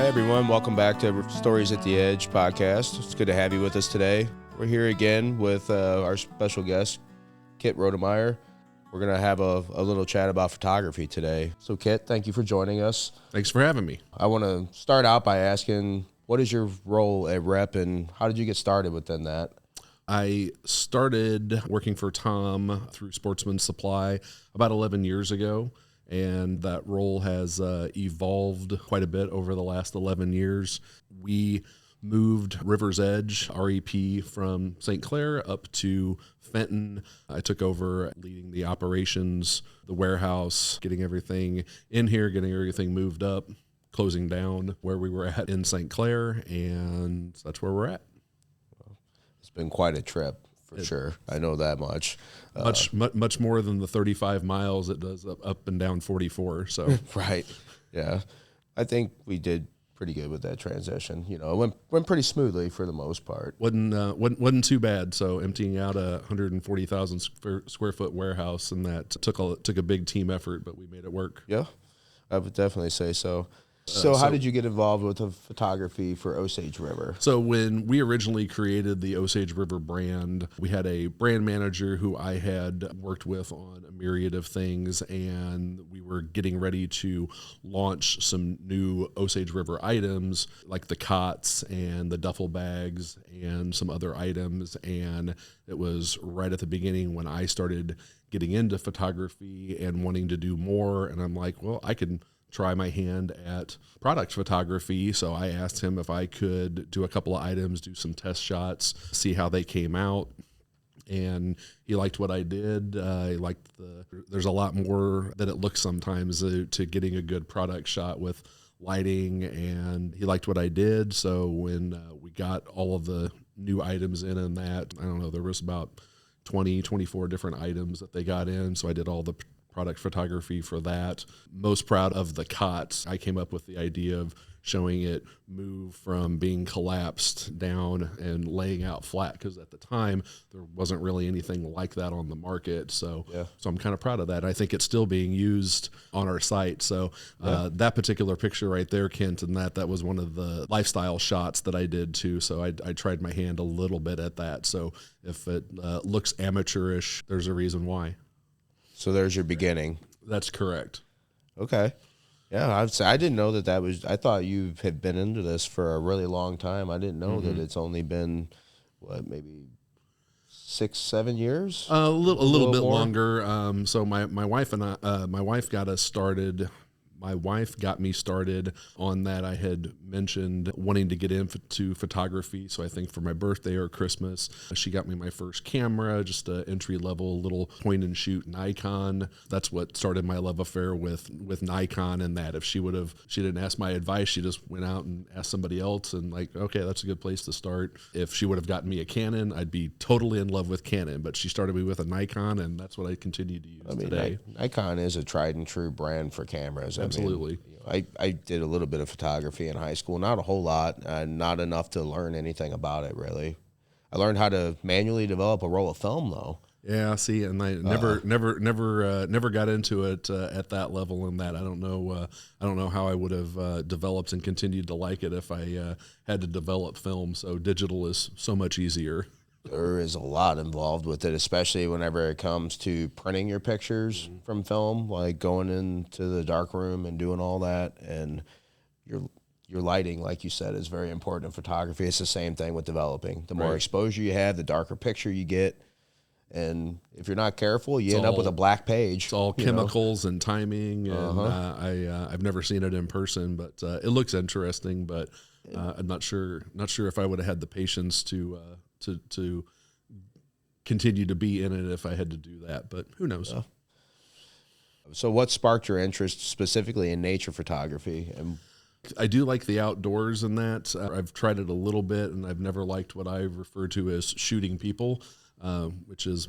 Hi, everyone. Welcome back to Stories at the Edge podcast. It's good to have you with us today. We're here again with our special guest, Kit Roedemeier. We're going to have a little chat about photography today. So, Kit, thank you for joining us. Thanks for having me. I want to start out by asking, what is your role at Rep and how did you get started within that? I started working for Tom through Sportsman Supply about 11 years ago, and that role has evolved quite a bit over the last 11 years. We moved River's Edge, REP, from St. Clair up to Fenton. I took over leading the operations, the warehouse, getting everything in here, getting everything moved up, closing down where we were at in St. Clair, and that's where we're at. It's been quite a trip, for sure. I know that much. Much more than the 35 miles it does up and down 44. So Right. Yeah. I think we did pretty good with that transition. You know, it went pretty smoothly for the most part. Wasn't too bad. So emptying out a 140,000 square foot warehouse, and that took a big team effort, but we made it work. Yeah, I would definitely say so. So how did you get involved with the photography for Osage River? So when we originally created the Osage River brand, we had a brand manager who I had worked with on a myriad of things, and we were getting ready to launch some new Osage River items like the cots and the duffel bags and some other items. And it was right at the beginning when I started getting into photography and wanting to do more. And I'm like, well, I can try my hand at product photography. So I asked him if I could do a couple of items, do some test shots, see how they came out. And he liked what I did. He liked there's a lot more that it looks sometimes to getting a good product shot with lighting, and he liked what I did. So when we got all of the new items in and that, I don't know, there was about 24 different items that they got in. So I did all the product photography for that. Most proud of the cots. I came up with the idea of showing it move from being collapsed down and laying out flat, because at the time there wasn't really anything like that on the market. So I'm kind of proud of that. I think it's still being used on our site. So that particular picture right there, Kent, and that was one of the lifestyle shots that I did too. So I tried my hand a little bit at that. So if it looks amateurish, there's a reason why. So there's your beginning. That's correct. Okay. Yeah, I didn't know that was, I thought you had been into this for a really long time. I didn't know that it's only been, maybe 6-7 years? A little bit more? longer. So my wife and I, my wife got us started. My wife got me started on that. I had mentioned wanting to get into photography. So I think for my birthday or Christmas, she got me my first camera, just an entry-level little point-and-shoot Nikon. That's what started my love affair with Nikon, and that if she didn't ask my advice, she just went out and asked somebody else, and like, okay, that's a good place to start. If she would have gotten me a Canon, I'd be totally in love with Canon, but she started me with a Nikon, and that's what I continue to use today. Nikon is a tried and true brand for cameras. Absolutely. I did a little bit of photography in high school, not a whole lot, not enough to learn anything about it, really. I learned how to manually develop a roll of film, though. Yeah, see, and I never got into it at that level. And that I don't know how I would have developed and continued to like it if I had to develop film. So digital is so much easier. There is a lot involved with it, especially whenever it comes to printing your pictures from film, like going into the dark room and doing all that. And your lighting, like you said, is very important in photography. It's the same thing with developing. The more exposure you have, the darker picture you get. And if you're not careful, you end up with a black page. It's all chemicals and timing. And I've never seen it in person, but it looks interesting. But I'm not sure if I would have had the patience to continue to be in it if I had to do that, but who knows? Yeah. So what sparked your interest specifically in nature photography? And I do like the outdoors and that. I've tried it a little bit, and I've never liked what I refer to as shooting people, which is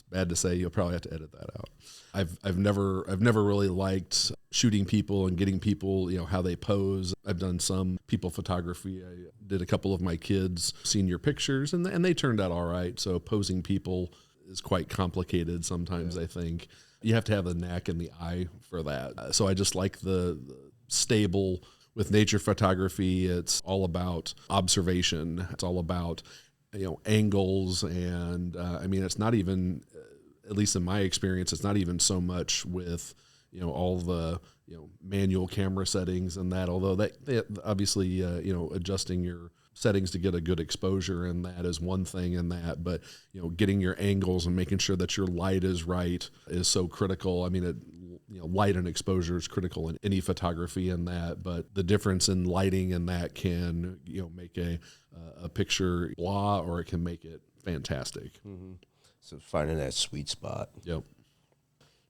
bad to say. You'll probably have to edit that out. I've never really liked shooting people and getting people, how they pose. I've done some people photography. I did a couple of my kids' senior pictures, and they turned out all right. So posing people is quite complicated sometimes. I think you have to have the knack and the eye for that. So I just like the stable with nature photography, it's all about observation. It's all about, angles. And I mean, it's not even, at least in my experience, it's not even so much with, all the, manual camera settings and that, although they obviously, adjusting your settings to get a good exposure, and that is one thing in that, but getting your angles and making sure that your light is right is so critical. I mean, light and exposure is critical in any photography in that, but the difference in lighting in that can make a picture blah, or it can make it fantastic. Mm-hmm. So finding that sweet spot. Yep.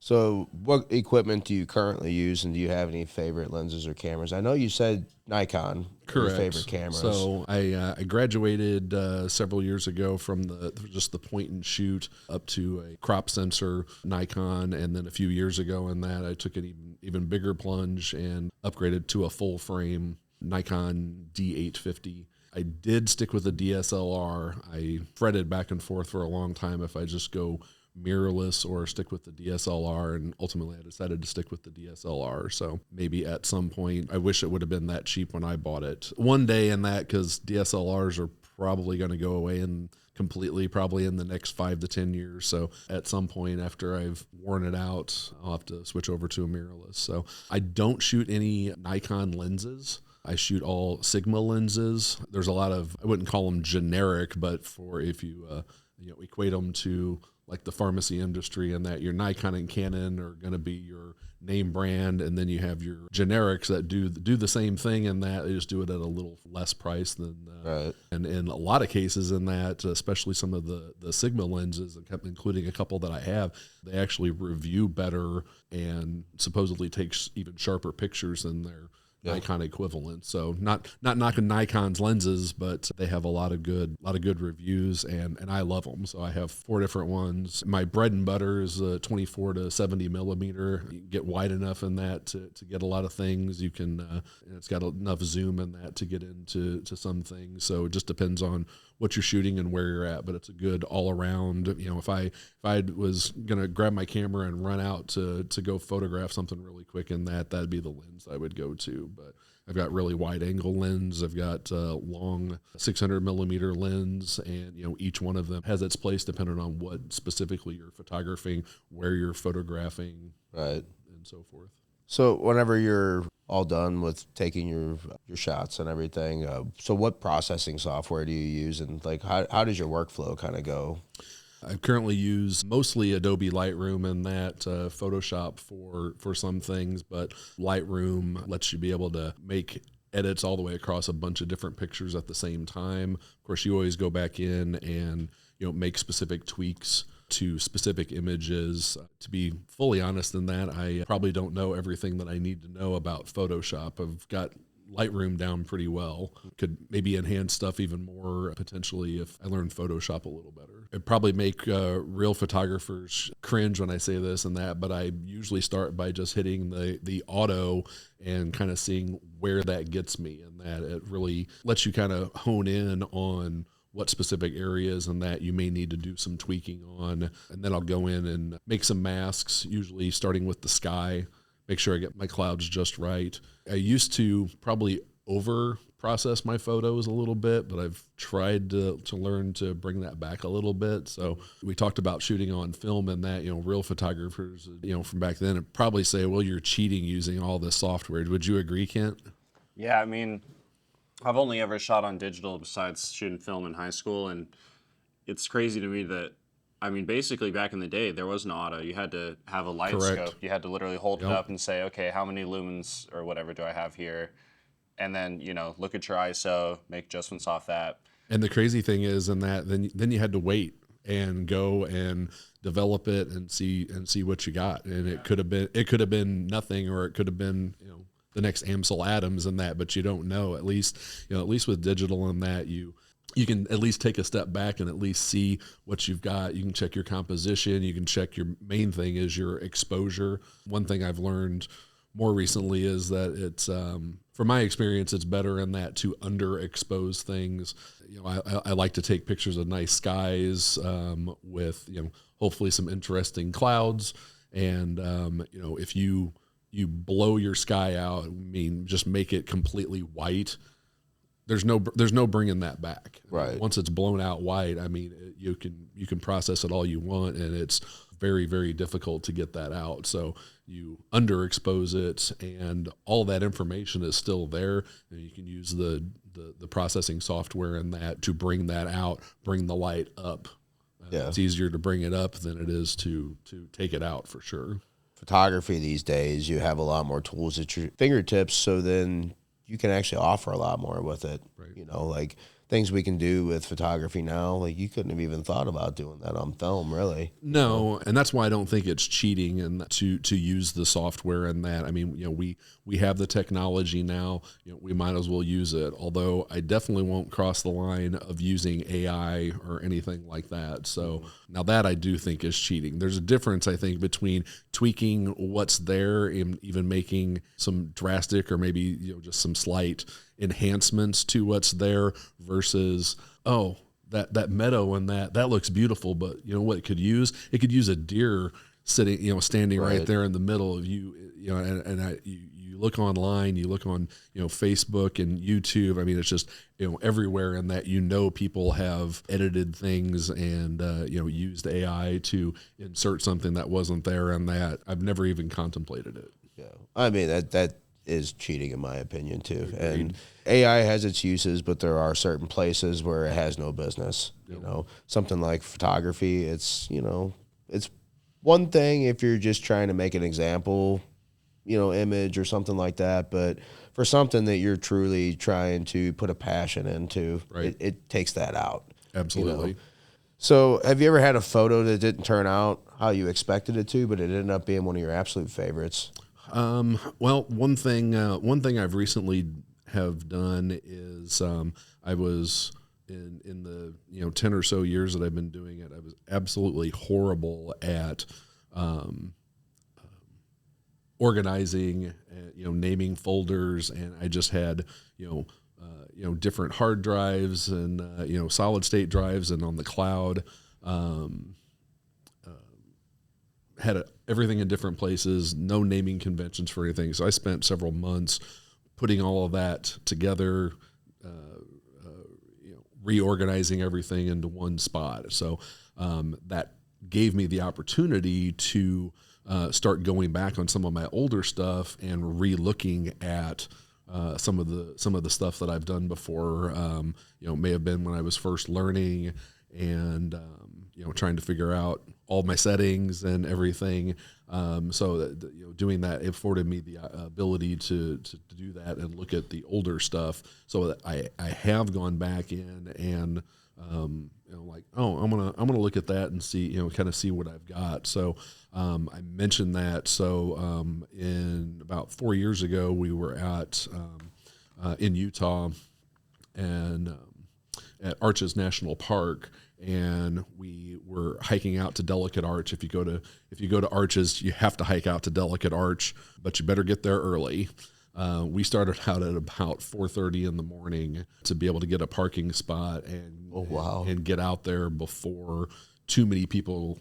So what equipment do you currently use, and do you have any favorite lenses or cameras? I know you said Nikon. Correct. Your favorite cameras. So I graduated several years ago from just the point and shoot up to a crop sensor Nikon, and then a few years ago in that I took an even bigger plunge and upgraded to a full frame Nikon D850. I did stick with the DSLR. I fretted back and forth for a long time if I just go mirrorless or stick with the DSLR, and ultimately I decided to stick with the DSLR. So maybe at some point, I wish it would have been that cheap when I bought it. One day in that, because DSLRs are probably going to go away and completely probably in the next 5 to 10 years. So at some point after I've worn it out, I'll have to switch over to a mirrorless. So I don't shoot any Nikon lenses. I shoot all Sigma lenses. There's a lot of, I wouldn't call them generic, but for if you equate them to like the pharmacy industry, and that your Nikon and Canon are going to be your name brand, and then you have your generics that do the same thing, and that they just do it at a little less price than right. And in a lot of cases in that, especially some of the Sigma lenses, including a couple that I have, they actually review better and supposedly take even sharper pictures than their Nikon equivalent. So not knocking Nikon's lenses, but they have a lot of good reviews, and I love them. So I have 4 different ones. My bread and butter is 24 to 70 millimeter. You get wide enough in that to get a lot of things. You can it's got enough zoom in that to get into some things. So it just depends on what you're shooting and where you're at, but it's a good all around. If I was gonna grab my camera and run out to go photograph something really quick in that'd be the lens I would go to. But I've got really wide angle lens. I've got long 600 millimeter lens, and each one of them has its place depending on what specifically you're photographing, where you're photographing, right, and so forth. So whenever you're all done with taking your shots and everything, so what processing software do you use, and like how does your workflow kind of go? I currently use mostly Adobe Lightroom and that Photoshop for some things, but Lightroom lets you be able to make edits all the way across a bunch of different pictures at the same time. Of course, you always go back in and make specific tweaks to specific images. To be fully honest in that, I probably don't know everything that I need to know about Photoshop. I've got Lightroom down pretty well. Could maybe enhance stuff even more potentially if I learned Photoshop a little better. It'd probably make real photographers cringe when I say this and that, but I usually start by just hitting the auto and kind of seeing where that gets me, and that it really lets you kind of hone in on what specific areas and that you may need to do some tweaking on. And then I'll go in and make some masks, usually starting with the sky, make sure I get my clouds just right. I used to probably over process my photos a little bit, but I've tried to learn to bring that back a little bit. So we talked about shooting on film, and that, real photographers, from back then would probably say, well, you're cheating using all this software. Would you agree, Kent? Yeah, I mean, I've only ever shot on digital besides shooting film in high school, and it's crazy to me that, I mean, basically back in the day, there was no auto. You had to have a light Correct. scope. You had to literally hold it up and say, okay, how many lumens or whatever do I have here? And then, look at your ISO, make adjustments off that. And the crazy thing is in that, then you had to wait and go and develop it and see what you got. And it could have been nothing, or it could have been, the next Amsel Adams and that, but you don't know. At least with digital and that, you can at least take a step back and at least see what you've got. You can check your composition. You can check your main thing is your exposure. One thing I've learned more recently is that it's, from my experience, it's better in that to underexpose things. I like to take pictures of nice skies with, hopefully some interesting clouds. And, if you you blow your sky out, I mean, just make it completely white. There's no bringing that back. Right. Once it's blown out white, I mean, you can process it all you want, and it's very, very difficult to get that out. So you underexpose it, and all that information is still there, and you can use the processing software in that to bring that out, bring the light up. It's easier to bring it up than it is to take it out, for sure. Photography these days, you have a lot more tools at your fingertips, so then you can actually offer a lot more with it. Right. You know, like things we can do with photography now, like you couldn't have even thought about doing that on film, really. No, and that's why I don't think it's cheating and to use the software and that. I mean, we have the technology now, we might as well use it. Although I definitely won't cross the line of using AI or anything like that. So now that I do think is cheating. There's a difference, I think, between tweaking what's there and even making some drastic or maybe just some slight enhancements to what's there versus, that meadow and that looks beautiful, but you know what it could use? It could use a deer sitting, standing right there in the middle of you look online, you look on, Facebook and YouTube. I mean, it's just, everywhere, and that, people have edited things and, used AI to insert something that wasn't there, and that I've never even contemplated it. Yeah. I mean, that is cheating in my opinion too. And AI has its uses, but there are certain places where it has no business. Something like photography, it's one thing if you're just trying to make an example, image or something like that, but for something that you're truly trying to put a passion into, it takes that out. Absolutely. So have you ever had a photo that didn't turn out how you expected it to, but it ended up being one of your absolute favorites? Well, one thing I've recently have done is, I was in the 10 or so years that I've been doing it, I was absolutely horrible at organizing, naming folders, and I just had different hard drives and solid state drives and on the cloud. Had everything in different places, no naming conventions for anything. So I spent several months putting all of that together, reorganizing everything into one spot. So that gave me the opportunity to start going back on some of my older stuff and re-looking at some of the stuff that I've done before. May have been when I was first learning and trying to figure out all my settings and everything. So that, doing that, it afforded me the ability to do that and look at the older stuff. So that I have gone back in and I'm gonna look at that and see, kind of see what I've got. So I mentioned that. So in about 4 years ago, we were at in Utah and at Arches National Park, and we were hiking out to Delicate Arch. If you go to Arches, you have to hike out to Delicate Arch, but you better get there early. We started out at about 4:30 in the morning to be able to get a parking spot and get out there before too many people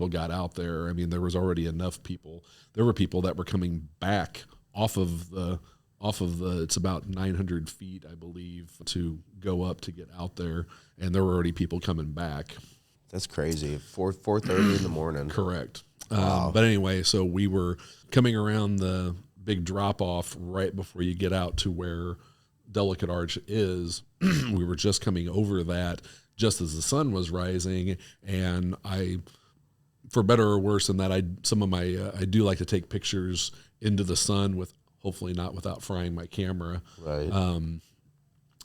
got out there. I mean, there was already enough people. There were people that were coming back off of the it's about 900 feet, I believe, to go up to get out there, and there were already people coming back. That's crazy. 4:30 in the morning. Correct. Wow. But anyway, so we were coming around the big drop off right before you get out to where Delicate Arch is. We were just coming over that just as the sun was rising, and I, for better or worse than that, I do like to take pictures into the sun with, hopefully not without frying my camera. Right.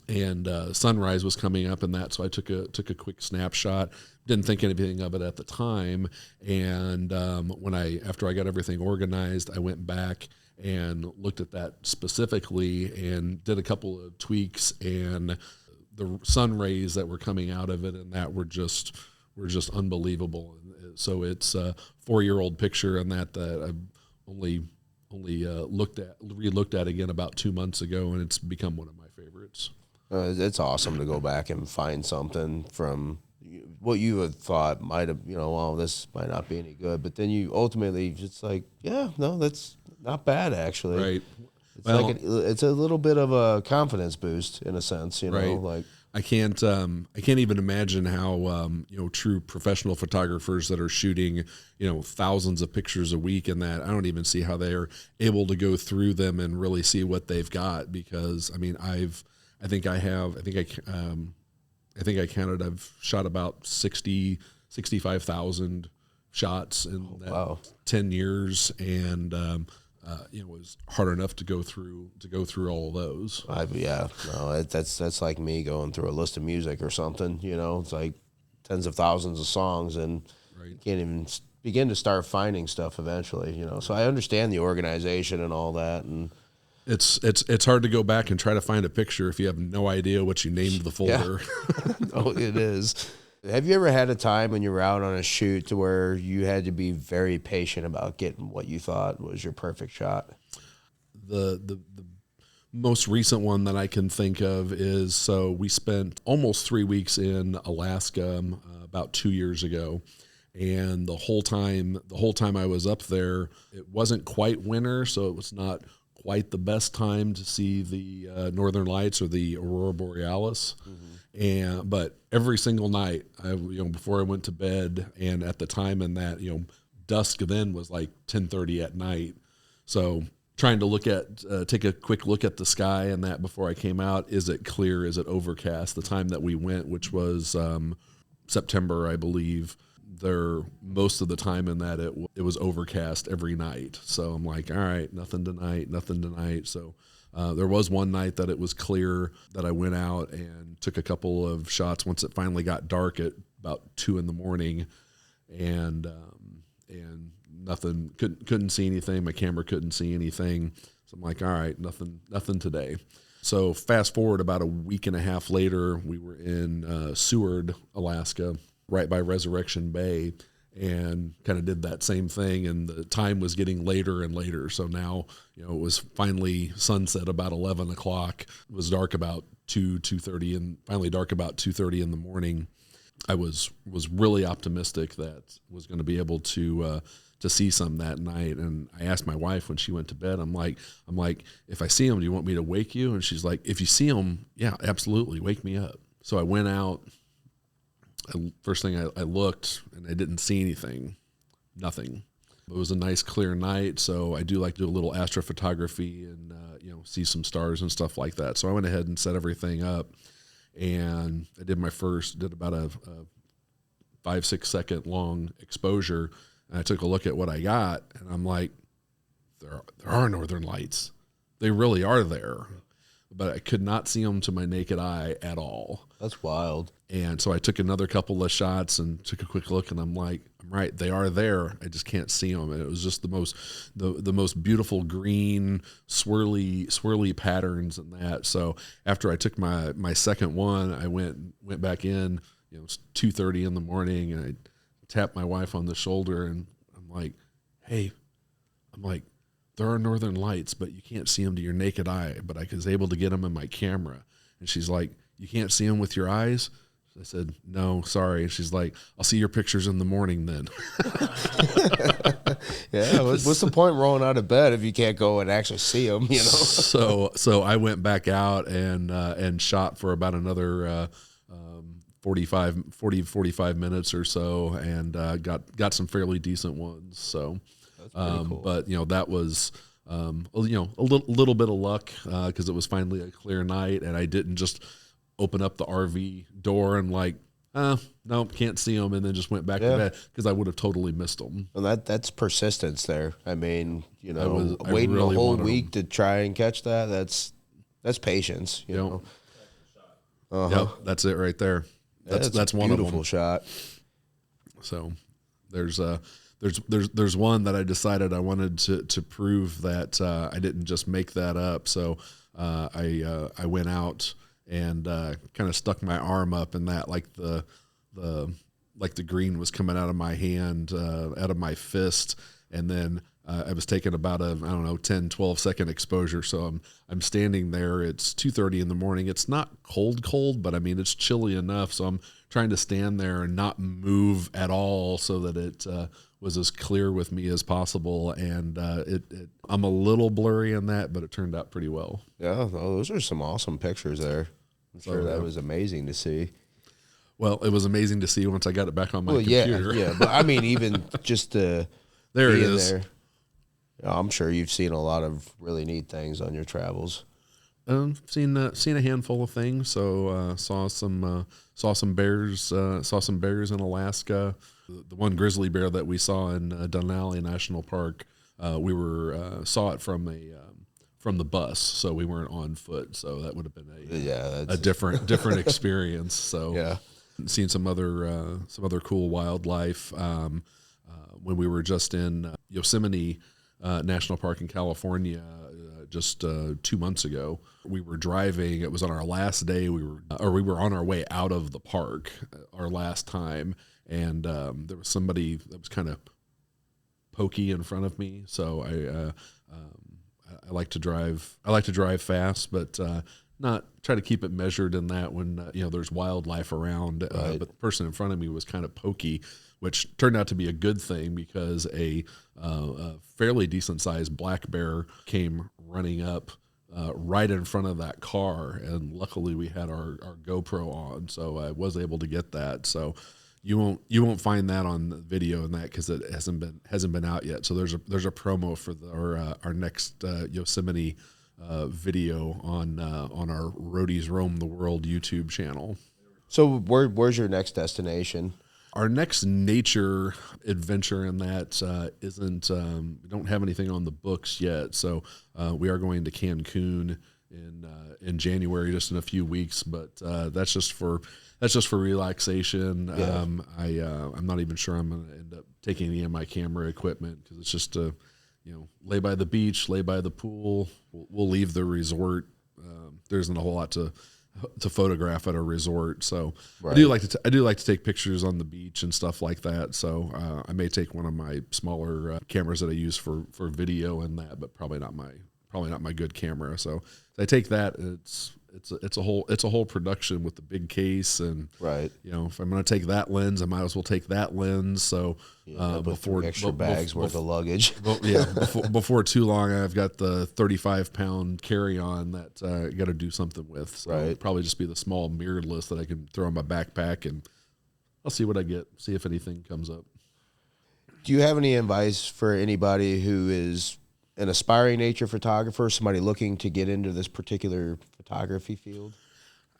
And sunrise was coming up and that, so I took a quick snapshot. Didn't think anything of it at the time, and after I got everything organized, I went back and looked at that specifically and did a couple of tweaks, and the sun rays that were coming out of it and that were just unbelievable. And so it's a 4-year-old picture and that I've only re-looked at again about 2 months ago, and it's become one of my favorites. It's awesome to go back and find something from what you had thought might have, this might not be any good, but then you ultimately just like, yeah, no, that's Not bad, actually. Right. It's it's a little bit of a confidence boost in a sense, you know, Right. like I can't even imagine how true professional photographers that are shooting thousands of pictures a week and that I don't even see how they're able to go through them and really see what they've got, because I mean I counted, I've shot about 65,000 shots in that wow. 10 years, and it was hard enough to go through all of those. Yeah, no, that's like me going through a list of music or something. You know, it's like tens of thousands of songs, and Right. you can't even begin to start finding stuff eventually. You know, so I understand the organization and all that, and It's hard to go back and try to find a picture if you have no idea what you named the folder. oh, it is. Have you ever had a time when you were out on a shoot to where you had to be very patient about getting what you thought was your perfect shot? The most recent one that I can think of is, so we spent almost 3 weeks in Alaska about 2 years ago, and the whole time I was up there, it wasn't quite winter, so it was not quite the best time to see the Northern Lights or the Aurora Borealis. But every single night, before I went to bed, and at the time in that, dusk then was like 10:30 at night. So trying to take a quick look at the sky and that before I came out. Is it clear? Is it overcast? The time that we went, which was September, I believe, most of the time in that it was overcast every night. So I'm like, all right, nothing tonight. So there was one night that it was clear that I went out and took a couple of shots once it finally got dark at about 2 a.m, and nothing, couldn't see anything. My camera couldn't see anything. So I'm like, all right, nothing today. So fast forward about a week and a half later, we were in Seward, Alaska, right by Resurrection Bay, and kind of did that same thing. And the time was getting later and later. So now, it was finally sunset about 11 o'clock. It was dark about 2:30, and finally dark about 2:30 in the morning. I was really optimistic that was going to be able to see some that night. And I asked my wife when she went to bed, I'm like, if I see them, do you want me to wake you? And she's like, if you see them, yeah, absolutely, wake me up. So I went out. First thing I looked, and I didn't see nothing. It was a nice clear night, so I do like to do a little astrophotography and see some stars and stuff like that. So I went ahead and set everything up, and I did about a 5-6 second long exposure, and I took a look at what I got, and I'm like, there are Northern Lights. They really are there, but I could not see them to my naked eye at all. That's wild. And so I took another couple of shots and took a quick look, and I'm like, I'm right, they are there. I just can't see them. And it was just the most beautiful green, swirly patterns and that. So after I took my second one, I went back in. It's 2:30 in the morning, and I tapped my wife on the shoulder, and I'm like, hey, there are Northern Lights, but you can't see them to your naked eye. But I was able to get them in my camera. And she's like, you can't see them with your eyes? I said, no, sorry. And she's like, I'll see your pictures in the morning then. Yeah, what's the point rolling out of bed if you can't go and actually see them, So I went back out and shot for about another 45 minutes or so, and got some fairly decent ones. So that's pretty cool. But that was a little bit of luck, because it was finally a clear night, and I didn't just open up the RV door and like, no, can't see them, and then just went back to bed, because I would have totally missed them. And that's persistence there. I mean, I waiting really a whole wanted week to try and catch that, that's patience, you know. Yep, that's it right there. That's one of them. Beautiful shot. So there's one that I decided I wanted to prove that I didn't just make that up. So I went out and kind of stuck my arm up, and that like the green was coming out of my hand, out of my fist, and then I was taking about a, I don't know, 10, 12-second exposure. So I'm standing there. It's 2:30 in the morning. It's not cold, but I mean, it's chilly enough. So I'm trying to stand there and not move at all so that it was as clear with me as possible. And I'm a little blurry in that, but it turned out pretty well. Yeah, no, those are some awesome pictures there. I'm sure that was amazing to see. Well, it was amazing to see once I got it back on my computer. Yeah, but I mean, even just to there be it in is. there, I'm sure you've seen a lot of really neat things on your travels. Seen a handful of things. So saw some bears. Saw some bears in Alaska. The one grizzly bear that we saw in Denali National Park, we saw it from the bus, so we weren't on foot. So that would have been a different experience. So yeah. Seen some other cool wildlife. When we were just in Yosemite National Park in California just 2 months ago, we were driving. It was on our last day. We were on our way out of the park our last time, and there was somebody that was kind of pokey in front of me. So I like to drive. I like to drive fast, but not try to keep it measured in that when there's wildlife around. Right. But the person in front of me was kind of pokey, which turned out to be a good thing because a fairly decent sized black bear came running up right in front of that car, and luckily we had our GoPro on, so I was able to get that. So you won't find that on the video in that because it hasn't been out yet. So there's a promo for our next Yosemite video on our Roadies Roam the World YouTube channel. So where's your next destination? Our next nature adventure in that isn't. We don't have anything on the books yet, so we are going to Cancun in January, just in a few weeks. But that's just for relaxation. Yeah. I'm not even sure I'm going to end up taking any of my camera equipment because it's just to lay by the beach, lay by the pool. We'll leave the resort. There isn't a whole lot to photograph at a resort, so right. I do like to take pictures on the beach and stuff like that. So I may take one of my smaller cameras that I use for video and that, but probably not my good camera. So if I take that, it's a whole production with the big case, and right. If I'm going to take that lens, I might as well take that lens. So before extra bags worth of luggage. Before too long, I've got the 35-pound carry-on that I got to do something with. So right. It'll probably just be the small mirrorless that I can throw in my backpack, and I'll see what I get. See if anything comes up. Do you have any advice for anybody who is an aspiring nature photographer, somebody looking to get into this particular photography field?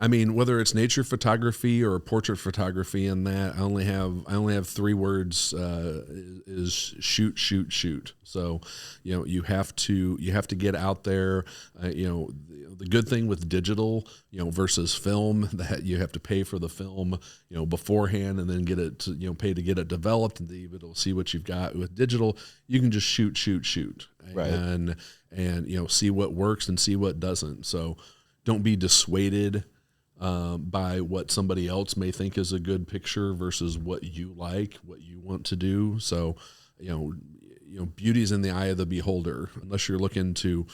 I mean, whether it's nature photography or portrait photography, in that I only have 3 words: is shoot, shoot, shoot. So, you have to get out there. The good thing with digital, versus film, that you have to pay for the film, beforehand, and then get it to, pay to get it developed and to be able to see what you've got. With digital, you can just shoot, right. and see what works and see what doesn't. So, don't be dissuaded by what somebody else may think is a good picture versus what you like, what you want to do. So, beauty's in the eye of the beholder. Unless you're looking to,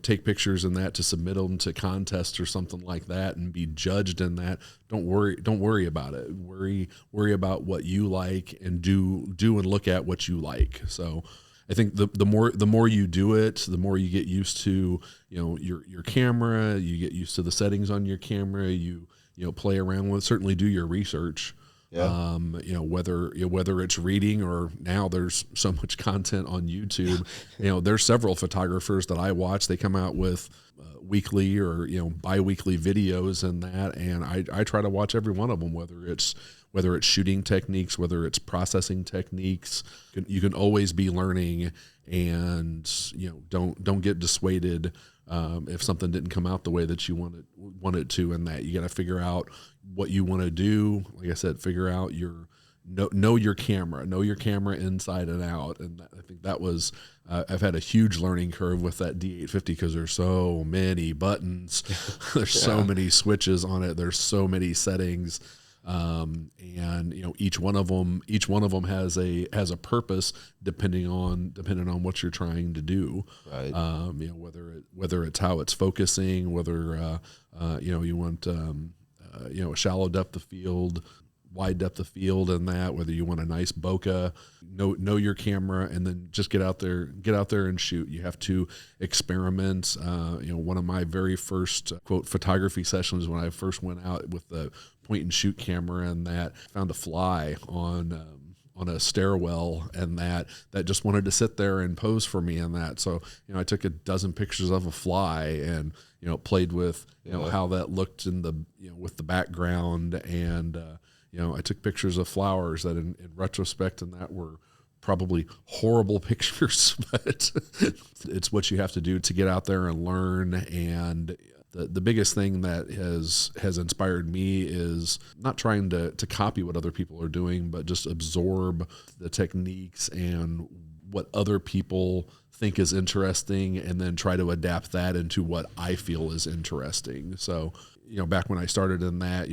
take pictures in that to submit them to contests or something like that and be judged in that, don't worry about it. Worry about what you like and do and look at what you like. So, I think the more you do it, the more you get used to your camera. You get used to the settings on your camera. You play around with. Certainly do your research. Yeah. Whether it's reading, or now there's so much content on YouTube. There's several photographers that I watch. They come out with weekly or bi-weekly videos and that, and I try to watch every one of them. Whether it's shooting techniques, whether it's processing techniques, you can always be learning, and don't get dissuaded if something didn't come out the way that you want it to. And that you got to figure out what you want to do. Like I said, figure out know your camera inside and out. And I think that was I've had a huge learning curve with that D850 because there's so many buttons, there's so many switches on it, there's so many settings. And each one of them has a purpose depending on what you're trying to do. Right. Whether it's how it's focusing, whether you want a shallow depth of field, wide depth of field, and that whether you want a nice bokeh, know your camera, and then just get out there and shoot. You have to experiment. One of my very first quote photography sessions when I first went out with the point and shoot camera, and that found a fly on a stairwell, and that just wanted to sit there and pose for me, and that. So I took a dozen pictures of a fly, and played with how that looked in the with the background, and I took pictures of flowers that in retrospect and that were probably horrible pictures, but it's what you have to do to get out there and learn. And the biggest thing that has inspired me is not trying to copy what other people are doing, but just absorb the techniques and what other people think is interesting, and then try to adapt that into what I feel is interesting. So, back when I started in that,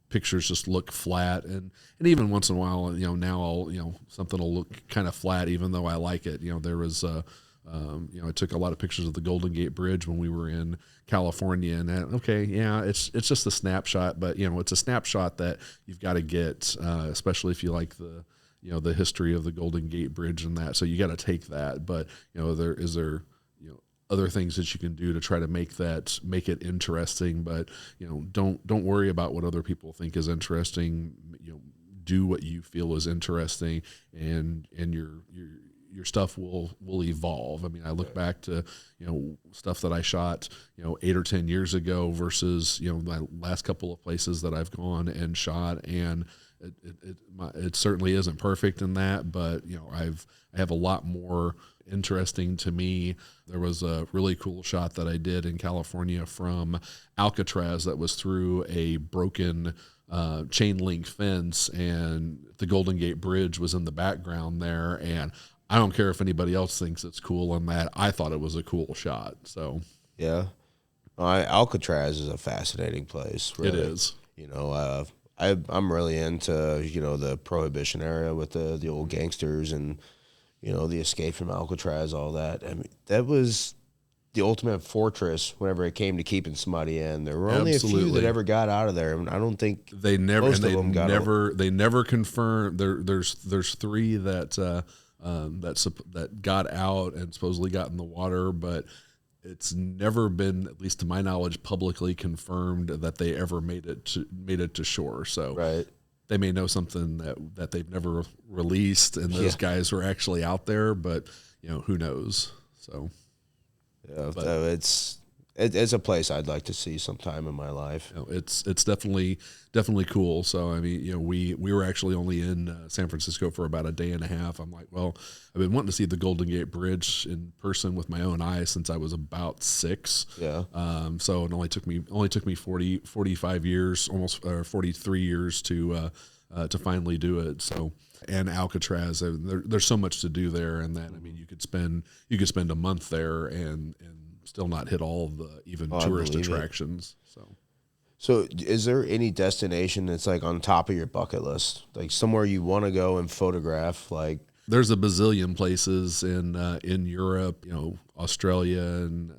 pictures just look flat, and even once in a while, now I'll, something will look kind of flat, even though I like it. There was, I took a lot of pictures of the Golden Gate Bridge when we were in California, and it's just a snapshot, but it's a snapshot that you've got to get, especially if you like the history of the Golden Gate Bridge and that. So you got to take that, but there other things that you can do to try to make it interesting, but don't worry about what other people think is interesting. Do what you feel is interesting, and your stuff will evolve. I mean, I look back to stuff that I shot 8 or 10 years ago versus my last couple of places that I've gone and shot, and it certainly isn't perfect in that, but I have a lot more interesting to me. There was a really cool shot that I did in California from Alcatraz that was through a broken chain link fence, and the Golden Gate Bridge was in the background there, and I don't care if anybody else thinks it's cool in that. I thought it was a cool shot. So yeah, Alcatraz is a fascinating place. Really. It is. I'm really into the Prohibition era with the old gangsters and the escape from Alcatraz, all that. I mean, that was the ultimate fortress whenever it came to keeping somebody in. There were only a few that ever got out of there, and I don't think they never. Most of them got out. They never confirmed. There's 3 that got out and supposedly got in the water, but it's never been, at least to my knowledge, publicly confirmed that they ever made it to shore. So right. They may know something that they've never released, and those guys were actually out there, but who knows? So yeah, it's a place I'd like to see sometime in my life. It's definitely cool. So I mean, we were actually only in San Francisco for about a day and a half. I'm like, well, I've been wanting to see the Golden Gate Bridge in person with my own eyes since I was about 6. Yeah. So it only took me 45 years, almost 43 years to finally do it. So. And Alcatraz, there's so much to do there, and that, I mean, you could spend a month there and still not hit all of the even tourist attractions. So is there any destination that's like on top of your bucket list, like somewhere you want to go and photograph? Like, there's a bazillion places in Europe, Australia, and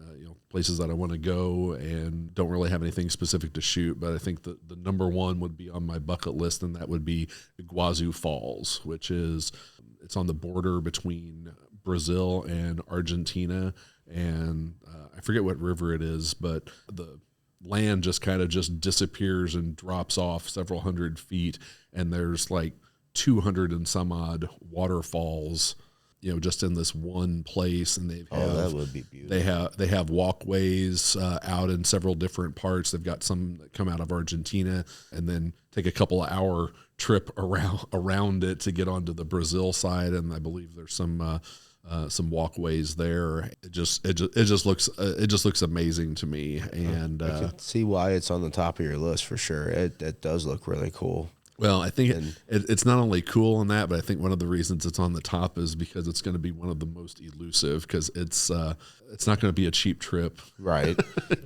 places that I want to go, and don't really have anything specific to shoot. But I think the number one would be on my bucket list, and that would be Iguazu Falls, which it's on the border between Brazil and Argentina, and I forget what river it is, but the land just kind of disappears and drops off several hundred feet, and there's like 200 and some odd waterfalls, just in this one place. And that would be beautiful. They have walkways out in several different parts. They've got some that come out of Argentina and then take a couple of hour trip around it to get onto the Brazil side, and I believe there's some walkways there. It just looks amazing to me, and I can see why it's on the top of your list for sure. It does look really cool. Well, I think it's not only cool in that, but I think one of the reasons it's on the top is because it's going to be one of the most elusive, because it's not going to be a cheap trip, Right.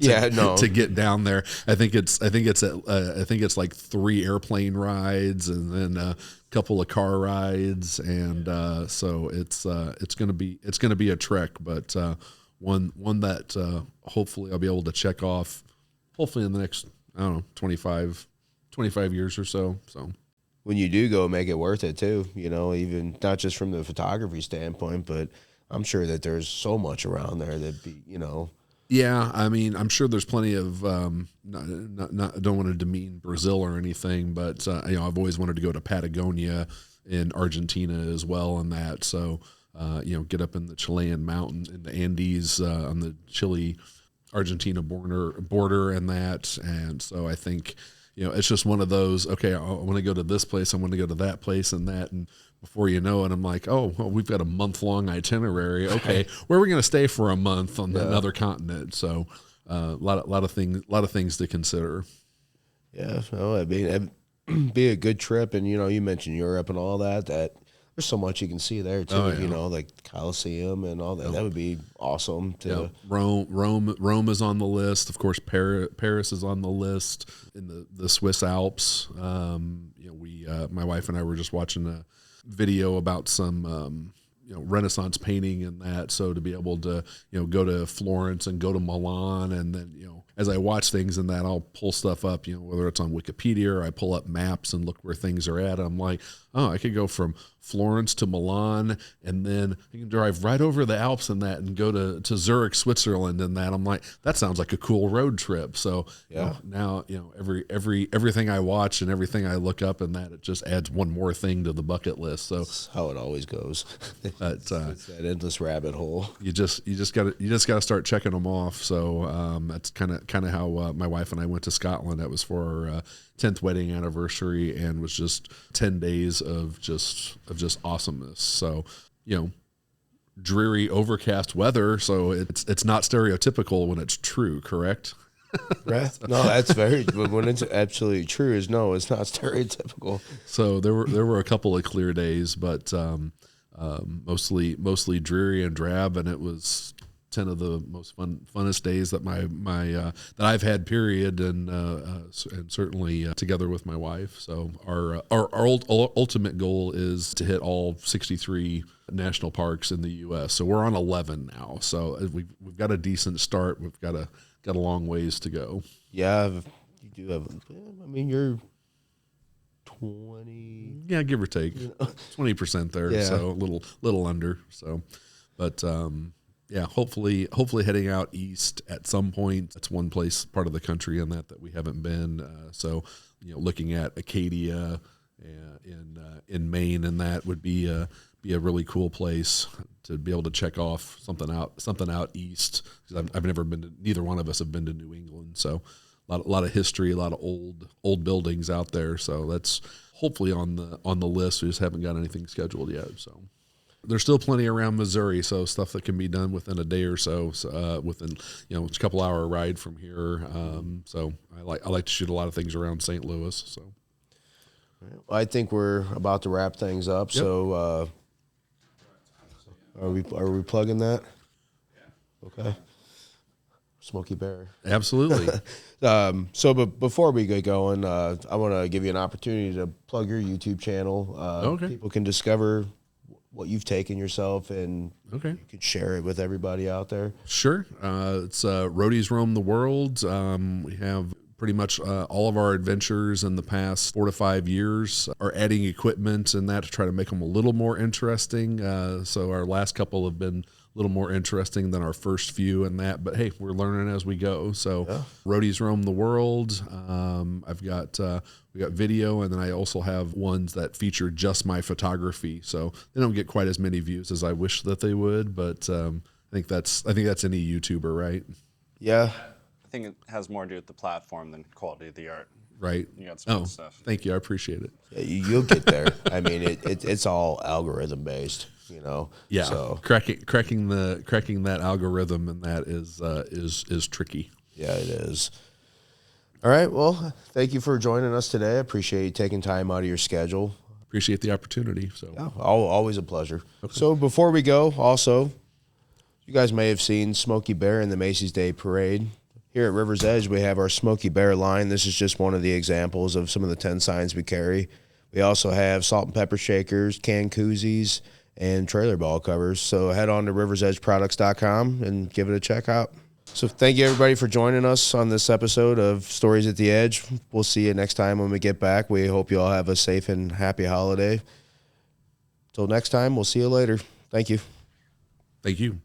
to get down there. I think it's like 3 airplane rides and then a couple of car rides, and so it's going to be a trek, but one that hopefully I'll be able to check off, hopefully in the next, I don't know, 25 years or so. So when you do go, make it worth it too, even not just from the photography standpoint, but I'm sure that there's so much around there that yeah, I mean, I'm sure there's plenty of not I don't want to demean Brazil or anything, but I've always wanted to go to Patagonia in Argentina as well, and that, so get up in the Chilean mountain, in the Andes, on the Chile Argentina border and that, and so I think it's just one of those, okay, I want to go to this place, I want to go to that place and that, and before you know it, I'm like, oh, well, we've got a month-long itinerary. Okay, where are we going to stay for a month on another continent? So a lot of things to consider. Yeah, so I mean, it'd be a good trip, and you mentioned Europe and all that. That there's so much you can see there too. Oh, yeah. Like Colosseum and all that. Yep. That would be awesome. Rome is on the list. Of course, Paris is on the list. In the Swiss Alps. My wife and I were just watching a video about some Renaissance painting and that, so to be able to go to Florence and go to Milan, and then as I watch things and that, I'll pull stuff up, whether it's on Wikipedia or I pull up maps and look where things are at. I'm like, oh, I could go from Florence to Milan, and then I can drive right over the Alps and that, and go to Zurich, Switzerland, and that. I'm like, that sounds like a cool road trip. So now everything I watch and everything I look up and that, it just adds one more thing to the bucket list. So that's how it always goes. But, it's that endless rabbit hole. You just gotta start checking them off. So that's kind of how my wife and I went to Scotland. That was for our 10th wedding anniversary, and was just 10 days of just awesomeness. So dreary, overcast weather. So it's not stereotypical when it's true. Correct? Right. No, that's very. When it's absolutely true, it's not stereotypical. So there were a couple of clear days, but mostly dreary and drab, and it was 10 of the most funnest days that my that I've had, period, and certainly together with my wife. So our ultimate goal is to hit all 63 national parks in the U.S. So we're on 11 now. So we've got a decent start. We've got a long ways to go. Yeah, you do have. I mean, you're 20. Yeah, give or take 20% there. Yeah. So a little under. So, but. Yeah, hopefully heading out east at some point. That's one part of the country in that we haven't been. So, looking at Acadia in Maine, and that would be a really cool place to be able to check off something out east. Because I've never been to, neither one of us have been to New England. So, a lot of history, a lot of old buildings out there. So that's hopefully on the list. We just haven't got anything scheduled yet. So. There's still plenty around Missouri, so stuff that can be done within a day or so. Within it's a couple hour ride from here. So I like to shoot a lot of things around St. Louis. So I think we're about to wrap things up. Yep. So are we plugging that? Okay. Smoky Bear. Absolutely. But before we get going, I want to give you an opportunity to plug your YouTube channel. Okay. People can discover what you've taken yourself, and okay, you could share it with everybody out there. Sure. It's Roadies Roam the World. We have pretty much all of our adventures in the past 4 to 5 years are adding equipment and that to try to make them a little more interesting. So our last couple have been a little more interesting than our first few and that, but hey, we're learning as we go. So Roadies Roam the World. We got video, and then I also have ones that feature just my photography. So they don't get quite as many views as I wish that they would, but I think that's any YouTuber, right? Yeah. I think it has more to do with the platform than quality of the art. Right. You got some good stuff. Thank you. I appreciate it. Yeah, you'll get there. I mean, it's all algorithm based, Yeah. So cracking that algorithm, and that is tricky. Yeah, it is. All right. Well, thank you for joining us today. I appreciate you taking time out of your schedule. Appreciate the opportunity. So Always a pleasure. Okay. So before we go, also, you guys may have seen Smokey Bear in the Macy's Day Parade. Here at River's Edge, we have our Smokey Bear line. This is just one of the examples of some of the 10 signs we carry. We also have salt and pepper shakers, canned koozies, and trailer ball covers. So head on to riversedgeproducts.com and give it a check out. So thank you, everybody, for joining us on this episode of Stories at the Edge. We'll see you next time when we get back. We hope you all have a safe and happy holiday. Till next time, we'll see you later. Thank you. Thank you.